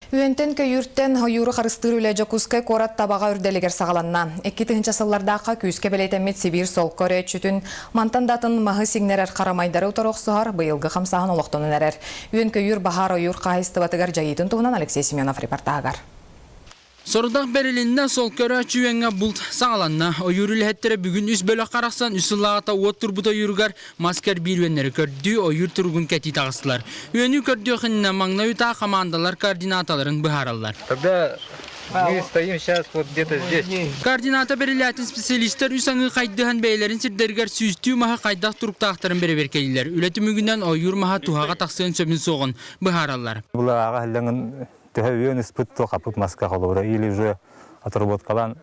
Үйентен көйүрттен ойуру қарыстыр үлі жокускай корат табаға үрделігер сағаланна. 2-тінші сыллардақа күйіске белетемет Сибир сол көре чүтін мантандатын мағы сигнерер қарамайдары ұтар оқсуғар бұйылғы қамсағын олықтонын әрер. Үйен көйүр бағар ойур қайысты батығар жайытын туғынан Алексей Семенов репортағар. Сордақ бәрелінна сол көрі чүйенге бұлт сағаланна. Ойырыл әттері бүгін үс бөлі қарақсан үсілағата оттыр бұта үйіргар маскер бирвенері көрді ойыр тұрғын кәти тағыстылар. Үйені көрді өқініне маңна үта командалар координаталарын бұхаралар. Тогда мы стоим сейчас вот где-то здесь. Координата берілетін специалистер үсаңы қайдыған бәйлерін сірдергер сүйістүү маға қайдақ тұрқтақтарын бері беркелілер. Үлеті мүгінен ойыр маға туғаға тақсығын сөмін соғын бұхаралар. Төхөйөн испытто капыт маска холора или уже отработкалан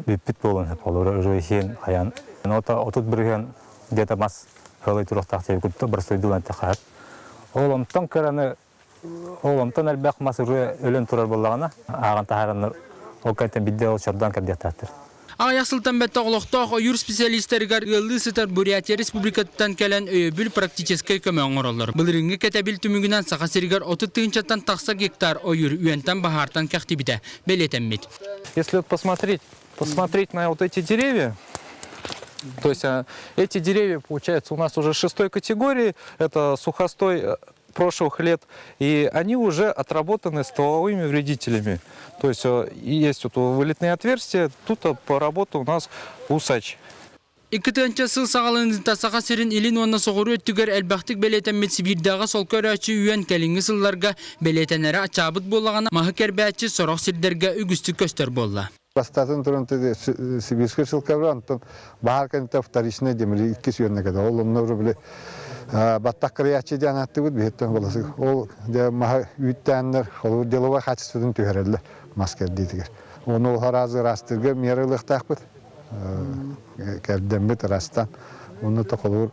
биппит болон холора уже хен хаян. Нота отут бирген где-то мас холой турактак күттө бир сойдулан тахат. Оломтон кераны оломтон албак мас уже өлөн турар боллагана аган тахараныр окайтен бидде ол чордан кадеттатыр. Аяқсылтан бәтті оғылықтақ ойыр специалисттергер ғылы сытар Бурятия Республикаттан кәлін өйбіл практическай көмең оралар. Бұлырыңғы кәтәбіл түмігінен сақасыргар 30 тақса гектар ойыр үйентен бахартан кәқті біде белетенмет. Если посмотреть на вот эти деревья, то есть эти деревья, получается, у нас уже 6-й категории, это сухостой прошлых лет, и они уже отработаны стволовыми вредителями. То есть есть вот вылетные отверстия, тут по работе у нас усач. Иккітінші сыл сағалыңызда саға серін илин онна соғыру өттігер әлбәқтік белетенмет Сибирдағы сол көрәчі үйен кәліңгі сылларға белетенері ачабыт болағана мағы кәрбәтші сорық сирдерге үгісті көстер болла. Бастатын тұрынты Сибирский шылкавран, бағар кәнті вторичный демелі 2 сүйенне кәді. Ол онны ұры біле баттақ кірячі ден атты бұд бейттен боласы. Ол маға үйттәнлер, ол делова қачыстыдың түйерелі маскер дейтігер. Оны ол харазы растырғы мерілік тақпыд. Кәрден біт растан. Оны тоқылыр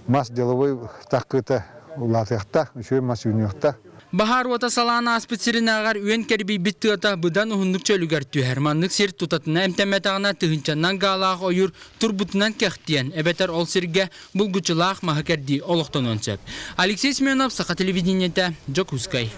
мас деловой таққыта ұлатықта, үшөй мас үйнеқта. Bahar wata salana aspetsirinagar uyen kerbi bittata budan uhunduk çölüger tühermanlık sir tutatına emtemetağına tıhınçandan galaq oyur turbutnan kextiyen ebeter ol sirge bulguçulaq mahakerdi oluqtan önsep. Alexey Smenov, Saqa televideniyete, Jokhuskay.